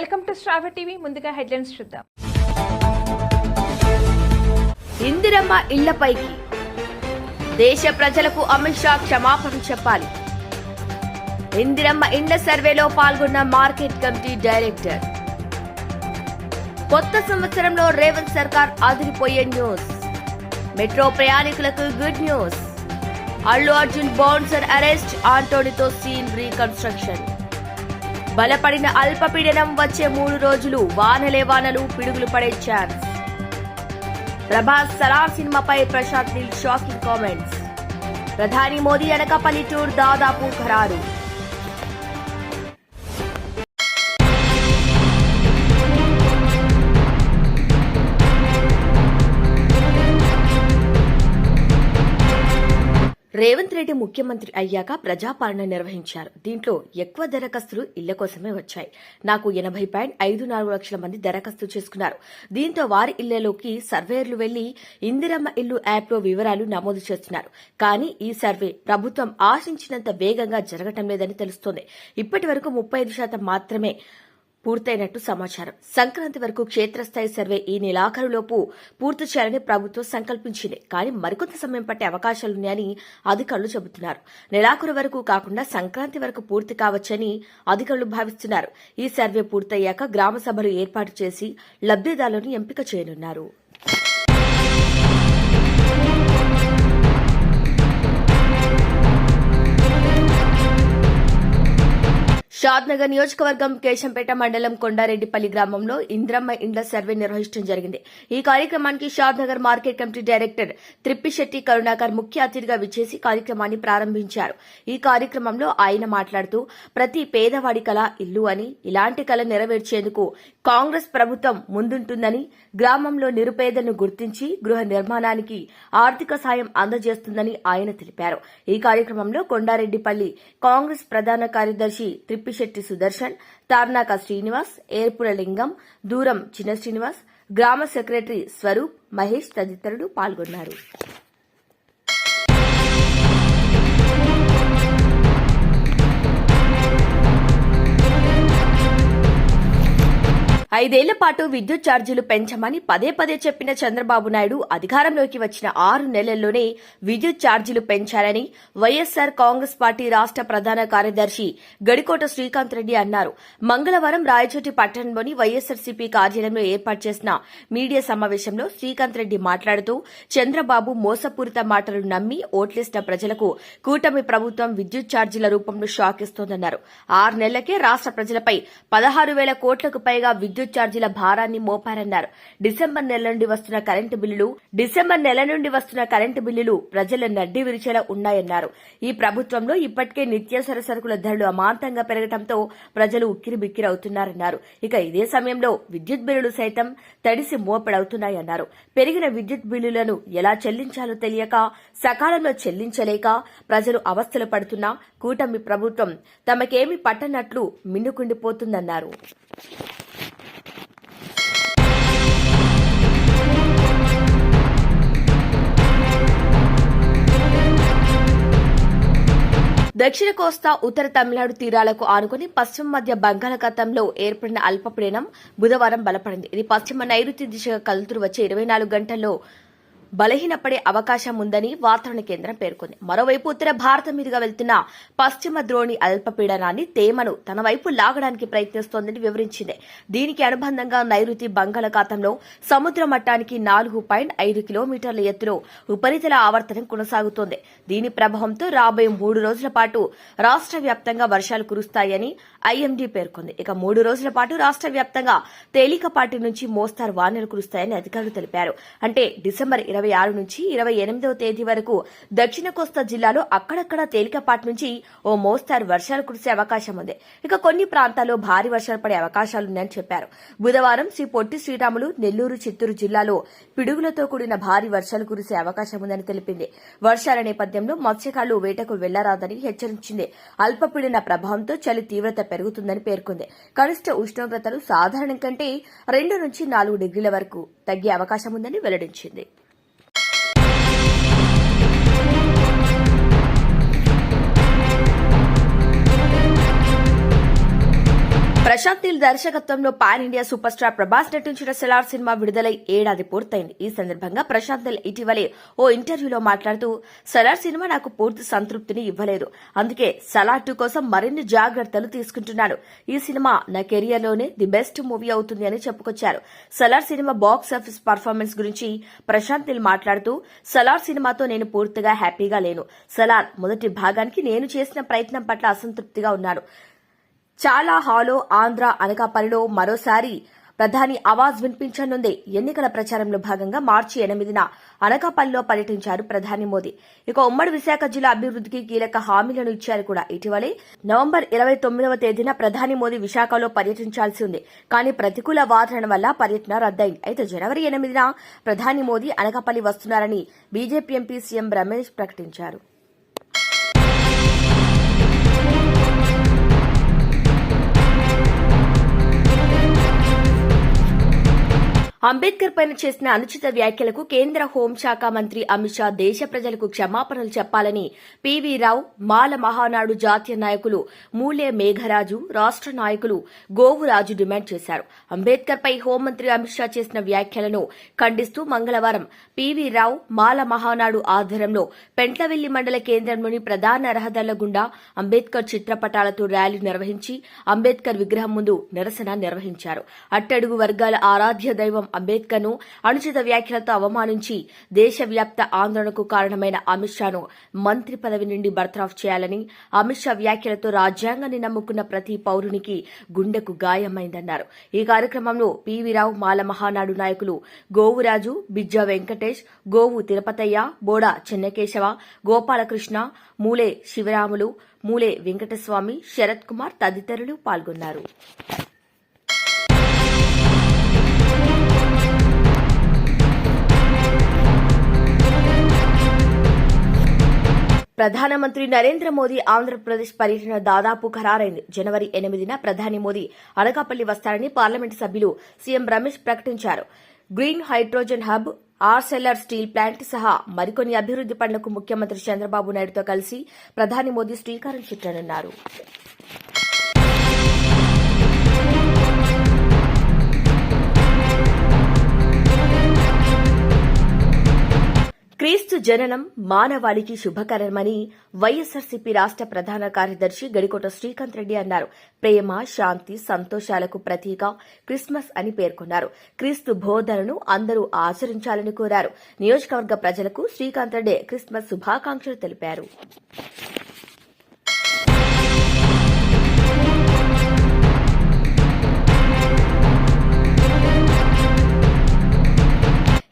Welcome to Sravya TV. ముందుగా headlines చూద్దాం. ఇందిరమ్మ ఇళ్లపైకి దేశ ప్రజలకు అమిత్ షా క్షమాపణ చెప్పాలి. ఇందిరమ్మ ఇండ్ల సర్వేలో పాల్గొన్న మార్కెట్ కమిటీ డైరెక్టర్. కొత్త సంవత్సరంలో రేవంత్ సర్కార్ అదిరిపోయే న్యూస్. మెట్రో ప్రయాణికులకు good news. Allu Arjun bouncer arrest, ఆంటోనీతో సీన్ రీకన్స్ట్రక్షన్. బలపడిన అల్పపీడనం వచ్చే 3 రోజులు వానలే వానలు, పిడుగులు పడే ఛాన్స్. ప్రభాస్ సలార్ సినిమాపై ప్రశాంత్ నీల్ షాకింగ్ కామెంట్స్. ప్రధాని మోదీ అనకాపల్లి టూర్ దాదాపు ఖరారు. రేవంత్ రెడ్డి ముఖ్యమంత్రి అయ్యాక ప్రజాపాలన నిర్వహించారు. దీంట్లో ఎక్కువ దరఖాస్తులు ఇళ్ల కోసమే వచ్చాయి. నాకు 80.54 లక్షల మంది దరఖాస్తు చేసుకున్నారు. దీంతో వారి ఇళ్లలోకి సర్వేయర్లు వెళ్లి ఇందిరమ్మ ఇల్లు యాప్లో వివరాలు నమోదు చేస్తున్నారు. కానీ ఈ సర్వే ప్రభుత్వం ఆశించినంత వేగంగా జరగటం లేదని తెలుస్తోంది. ఇప్పటి వరకు 35% మాత్రమే పూర్తయినట్టు సమాచారం. సంక్రాంతి వరకు క్షేత్రస్థాయి సర్వే ఈ నెలాఖరులోపు పూర్తి చేయాలని ప్రభుత్వం సంకల్పించింది. కానీ మరికొంత సమయం పట్టే అవకాశాలున్నాయని అధికారులు చెబుతున్నారు. నెలాఖరు వరకు కాకుండా సంక్రాంతి వరకు పూర్తి కావచ్చని అధికారులు భావిస్తున్నారు. ఈ సర్వే పూర్తయ్యాక గ్రామ సభలు ఏర్పాటు చేసి లబ్దిదారులను ఎంపిక చేయనున్నారు. షాద్నగర్ నియోజకవర్గం కేశంపేట మండలం కొండారెడ్డిపల్లి గ్రామంలో ఇంద్రమ్మ ఇండ్ల సర్వే నిర్వహించడం జరిగింది. ఈ కార్యక్రమానికి Shadnagar market committee director Trippishetti Karunakar ముఖ్య అతిథిగా విచ్చేసి కార్యక్రమాన్ని ప్రారంభించారు. ఈ కార్యక్రమంలో ఆయన మాట్లాడుతూ ప్రతి పేదవాడి కల ఇల్లు అని, ఇలాంటి కల నెరవేర్చేందుకు కాంగ్రెస్ ప్రభుత్వం ముందుంటుందని, గ్రామంలో నిరుపేదలను గుర్తించి గృహ నిర్మాణానికి ఆర్థిక సాయం అందజేస్తుందని ఆయన తెలిపారు. ఈ కార్యక్రమంలో కొండారెడ్డిపల్లి కాంగ్రెస్ ప్రధాన కార్యదర్శి త్రిప్పిశెట్టి సుదర్శన్, తార్నాక శ్రీనివాస్, ఏర్పుల లింగం, దూరం చిన్న శ్రీనివాస్, గ్రామ సెక్రటరీ స్వరూప్, మహేష్ తదితరులు పాల్గొన్నారు. ఐదేళ్ల పాటు విద్యుత్ ఛార్జీలు పెంచమని పదే పదే చెప్పిన చంద్రబాబు నాయుడు అధికారంలోకి వచ్చిన 6 నెలల్లోనే విద్యుత్ ఛార్జీలు పెంచారని వైఎస్సార్ కాంగ్రెస్ పార్టీ రాష్ట ప్రధాన కార్యదర్శి గడికోట శ్రీకాంత్ రెడ్డి అన్నారు. మంగళవారం రాయచోటి పట్టణంలోని వైఎస్సార్సీపీ కార్యాలయంలో ఏర్పాటు చేసిన మీడియా సమావేశంలో శ్రీకాంత్ రెడ్డి మాట్లాడుతూ చంద్రబాబు మోసపూరిత మాటలు నమ్మి ఓట్లేసిన ప్రజలకు కూటమి ప్రభుత్వం విద్యుత్ ఛార్జీల రూపంలో షాక్ ఇస్తోందన్నారు. 6 నెలలకే రాష్ట ప్రజలపై 16,000 కోట్లకు పైగా విద్యుత్ ఛార్జీల భారాన్ని మోపారన్నారు. డిసెంబర్ నెల నుండి వస్తున్న కరెంటు బిల్లులు ప్రజల నడ్డి విరిచేలా ఉన్నాయన్నారు. ఈ ప్రభుత్వంలో ఇప్పటికే నిత్యావసర సరుకుల ధరలు అమాంతంగా పెరగడంతో ప్రజలు ఉక్కిరిబిక్కిరవుతున్నారన్నారు. ఇక ఇదే సమయంలో విద్యుత్ బిల్లులు సైతం తడిసి మోపెడవుతున్నాయన్నారు. పెరిగిన విద్యుత్ బిల్లులను ఎలా చెల్లించాలో తెలియక, సకాలంలో చెల్లించలేక ప్రజలు అవస్థలు పడుతున్నా కూటమి ప్రభుత్వం తమకేమీ పట్టనట్లు మిన్నుకుండిపోతుందన్నారు. దక్షిణ కోస్తా, ఉత్తర తమిళనాడు తీరాలకు ఆనుకుని పశ్చిమ మధ్య బంగాళాఖాతంలో ఏర్పడిన అల్పపీడనం బుధవారం బలపడింది. ఇది పశ్చిమ నైరుతి దిశగా కదులుతూ వచ్చే 24 గంటల్లో బలహీనపడే అవకాశం ఉందని వాతావరణ కేంద్రం పేర్కొంది. మరోవైపు ఉత్తర భారతం మీదుగా వెళ్తున్న పశ్చిమ ద్రోణి అల్పపీడనాన్ని తేమను తన వైపు లాగడానికి ప్రయత్నిస్తోందని వివరించింది. దీనికి అనుబంధంగా నైరుతి బంగాళాఖాతంలో సముద్ర మట్టానికి 4.5 కిలోమీటర్ల ఎత్తులో ఉపరితల ఆవర్తనం కొనసాగుతోంది. దీని ప్రభావంతో రాబోయే 3 రోజుల పాటు రాష్ట్ర వ్యాప్తంగా వర్షాలు కురుస్తాయని ఐఎండీ పేర్కొంది. ఇక 3 రోజుల పాటు రాష్ట్ర వ్యాప్తంగా తేలికపాటి నుంచి మోస్తారు వానలు కురుస్తాయని అధికారులు తెలిపారు. అంటే డిసెంబర్ 26 నుంచి 28వ తేదీ వరకు దక్షిణ కోస్తా జిల్లాలో అక్కడక్కడ తేలికపాటి నుంచి ఓ మోస్తారు వర్షాలు కురిసే అవకాశం ఉంది. ఇక కొన్ని ప్రాంతాల్లో భారీ వర్షాలు పడే అవకాశాలున్నాయని చెప్పారు. బుధవారం శ్రీ పొట్టి శ్రీరాములు, నెల్లూరు, చిత్తూరు జిల్లాలో పిడుగులతో కూడిన భారీ వర్షాలు కురిసే అవకాశం ఉందని తెలిపింది. వర్షాల నేపథ్యంలో మత్స్యకారులు వేటకు వెళ్లరాదని హెచ్చరించింది. అల్పపీడన ప్రభావంతో చలి తీవ్రత పెరుగుతుందని పేర్కొంది. కనిష్ట ఉష్ణోగ్రతలు సాధారణం కంటే 2 నుంచి 4 డిగ్రీల వరకు తగ్గే అవకాశం ఉందని వెల్లడించింది. ప్రశాంత్ నీల్ దర్శకత్వంలో pan India super star Prabhas నటించిన సలార్ సినిమా విడుదలై ఏడాది పూర్తయింది. ఈ సందర్భంగా ప్రశాంత్ నీల్ ఇటీవలే ఓ ఇంటర్వ్యూలో మాట్లాడుతూ సలార్ సినిమా నాకు పూర్తి సంతృప్తిని ఇవ్వలేదు, అందుకే సలార్ 2 కోసం మరిన్ని జాగ్రత్తలు తీసుకుంటున్నాను. ఈ సినిమా నా కెరియర్లోనే ది బెస్ట్ మూవీ అవుతుంది అని చెప్పుకొచ్చారు. Salaar cinema box office performance గురించి ప్రశాంత్ నీల్ మాట్లాడుతూ సలార్ సినిమాతో నేను పూర్తిగా హ్యాపీగా లేను. సలార్ మొదటి భాగానికి నేను చేసిన ప్రయత్నం పట్ల అసంతృప్తిగా ఉన్నాను. చాలా హాలో ఆంధ్ర అనకాపల్లిలో మరోసారి ప్రధాని ఆవాజ్ వినిపించనుంది. ఎన్నికల ప్రచారంలో భాగంగా మార్చి 8న అనకాపల్లిలో పర్యటించారు ప్రధాని మోదీ. ఇక ఉమ్మడి విశాఖ జిల్లా అభివృద్ధికి కీలక హామీలను ఇచ్చారు కూడా. ఇటీవలే నవంబర్ 29వ తేదీన ప్రధాని మోదీ విశాఖలో పర్యటించాల్సి ఉంది. కానీ ప్రతికూల వాతావరణం వల్ల పర్యటన రద్దయింది. అయితే జనవరి 8న ప్రధాని మోదీ అనకాపల్లి వస్తున్నారని బీజేపీ ఎంపీ సీఎం రమేష్ ప్రకటించారు. అంబేద్కర్ పైన చేసిన అనుచిత వ్యాఖ్యలకు కేంద్ర హోంశాఖ మంత్రి అమిత్ షా దేశ ప్రజలకు క్షమాపణలు చెప్పాలని పివి రావు, మాల మహానాడు జాతీయ నాయకులు మూలే మేఘరాజు, రాష్ట నాయకులు గోవురాజు డిమాండ్ చేశారు. అంబేద్కర్ పై హోంమంత్రి అమిత్ షా చేసిన వ్యాఖ్యలను ఖండిస్తూ మంగళవారం పివి రావు, మాల మహానాడు ఆధ్వర్యంలో పెంట్లవెల్లి మండల కేంద్రంలోని ప్రధాన రహదారుల గుండా అంబేద్కర్ చిత్రపటాలతో ర్యాలీ నిర్వహించి అంబేద్కర్ విగ్రహం ముందు నిరసన నిర్వహించారు. అట్టడుగు వర్గాల ఆరాధ్య దైవం అంబేద్కర్ ను అనుచిత వ్యాఖ్యలతో అవమానించి దేశవ్యాప్త ఆందోళనకు కారణమైన అమిత్ షాను మంత్రి పదవి నుండి బర్తరఫ్ చేయాలని, అమిత్ షా వ్యాఖ్యలతో రాజ్యాంగాన్ని నమ్ముకున్న ప్రతి పౌరునికి గుండెకు గాయమైందన్నారు. ఈ కార్యక్రమంలో పివి రావు, మాల మహానాడు నాయకులు గోవురాజు, బిజ్జా వెంకటేష్, గోవు తిరుపతయ్య, బోడా చెన్నకేశవ, గోపాలకృష్ణ, మూలే శివరాములు, మూలే వెంకటస్వామి, శరత్ కుమార్ తదితరులు పాల్గొన్నారు. ప్రధానమంత్రి నరేంద్ర మోదీ ఆంధ్రప్రదేశ్ పర్యటన దాదాపు ఖరారైంది. జనవరి 8న ప్రధాని మోదీ అనకాపల్లి వస్తారని పార్లమెంటు సభ్యులు సీఎం రమేష్ ప్రకటించారు. Green hydrogen hub, Arcelor steel plant సహా మరికొన్ని అభివృద్ది పనులకు ముఖ్యమంత్రి చంద్రబాబు నాయుడుతో కలిసి ప్రధాని మోదీ శ్రీకారం చుట్టనున్నారు. క్రీస్తు జననం మానవాళికి శుభకరమని వైఎస్సార్సీపీ రాష్ట ప్రధాన కార్యదర్శి గడికోట శ్రీకాంత్ రెడ్డి అన్నారు. ప్రేమ, శాంతి, సంతోషాలకు ప్రతీక క్రిస్మస్ అని పేర్కొన్నారు. క్రీస్తు బోధనను అందరూ ఆచరించాలని కోరారు. నియోజకవర్గ ప్రజలకు శ్రీకాంత్ రెడ్డి క్రిస్మస్ శుభాకాంక్షలు తెలిపారు.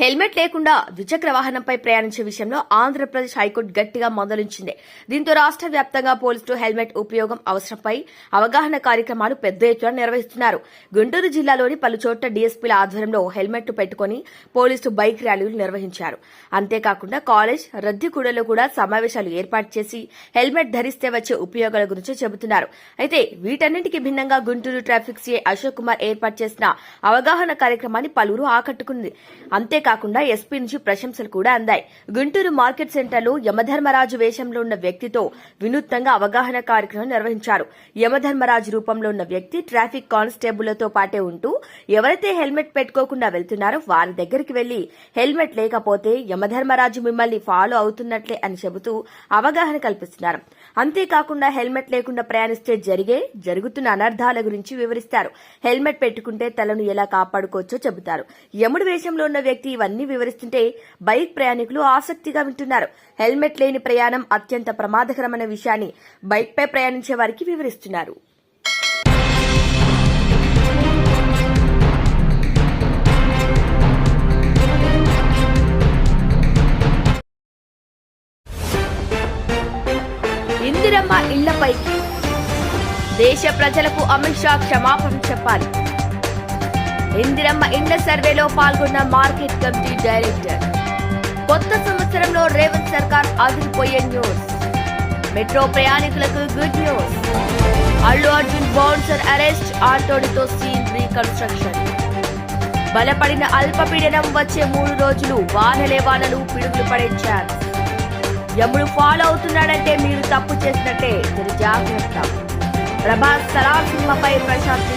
హెల్మెట్ లేకుండా ద్విచక్ర వాహనంపై ప్రయాణించే విషయంలో ఆంధ్రప్రదేశ్ హైకోర్టు గట్టిగా మందలించింది. దీంతో రాష్ట వ్యాప్తంగా పోలీసులు హెల్మెట్ ఉపయోగం అవసరంపై అవగాహన కార్యక్రమాలు పెద్ద ఎత్తున నిర్వహిస్తున్నారు. గుంటూరు జిల్లాలోని పలు చోట్ల డీఎస్పీల ఆధ్వర్యంలో హెల్మెట్ పెట్టుకుని పోలీసులు బైక్ ర్యాలీలు నిర్వహించారు. అంతేకాకుండా కాలేజ్, రద్దీకూడలో కూడా సమావేశాలు ఏర్పాటు చేసి హెల్మెట్ ధరిస్తే వచ్చే ఉపయోగాల గురించి చెబుతున్నారు. అయితే వీటన్నింటికి భిన్నంగా గుంటూరు ట్రాఫిక్ సీఐ అశోక్ కుమార్ ఏర్పాటు చేసిన అవగాహన కార్యక్రమాన్ని పలువురు ఆకట్టుకుంది. అంతేకాకుండా ఎస్పీ నుంచి ప్రశంసలు కూడా అందాయి. గుంటూరు మార్కెట్ సెంటర్లో యమధర్మరాజు వేషంలో ఉన్న వ్యక్తితో వినూత్నంగా అవగాహన కార్యక్రమం నిర్వహించారు. యమధర్మరాజు రూపంలో ఉన్న వ్యక్తి ట్రాఫిక్ కానిస్టేబుళ్లతో పాటే ఉంటూ ఎవరైతే హెల్మెట్ పెట్టుకోకుండా వెళ్తున్నారో వారి దగ్గరికి వెళ్లి హెల్మెట్ లేకపోతే యమధర్మరాజు మిమ్మల్ని ఫాలో అవుతున్నట్లే అని చెబుతూ అవగాహన కల్పిస్తున్నారు. అంతేకాకుండా హెల్మెట్ లేకుండా ప్రయాణిస్తే జరుగుతున్న అనర్థాల గురించి వివరిస్తారు. హెల్మెట్ పెట్టుకుంటే తలను ఎలా కాపాడుకోవచ్చో చెబుతారు. యముడు వేషంలో ఉన్న వ్యక్తి ఇవన్నీ వివరిస్తుంటే బైక్ ప్రయాణికులు ఆసక్తిగా వింటున్నారు. హెల్మెట్ లేని ప్రయాణం అత్యంత ప్రమాదకరమైన విషయాన్ని బైక్పై ప్రయాణించే వారికి వివరిస్తున్నారు. ఇందిరమ్మ ఇళ్లపైకి దేశ ప్రజలకు అమిత్ షా క్షమాపణ చెప్పాలి. ఇందిరమ్మ ఇండ్ల సర్వేలో పాల్గొన్న మార్కెట్ కమిటీ డైరెక్టర్. కొత్త సంవత్సరంలో రేవంత్ సర్కార్ అదిరిపోయే న్యూస్. మెట్రో ప్రయాణికులకు good news. Allu Arjun bouncer arrest, ఆటోడితో సీన్ రీకన్స్ట్రక్షన్. బలపడిన అల్పపీడనం వచ్చే 3 రోజులు వానలే వానలు, పిడుగులు పడే ఛాన్స్. యముడు ఫాలో అవుతున్నాడంటే మీరు తప్పు చేసినట్టే, జాగ్రత్త. ప్రభాస్ సలార్ సినిమాపై ప్రశాంత్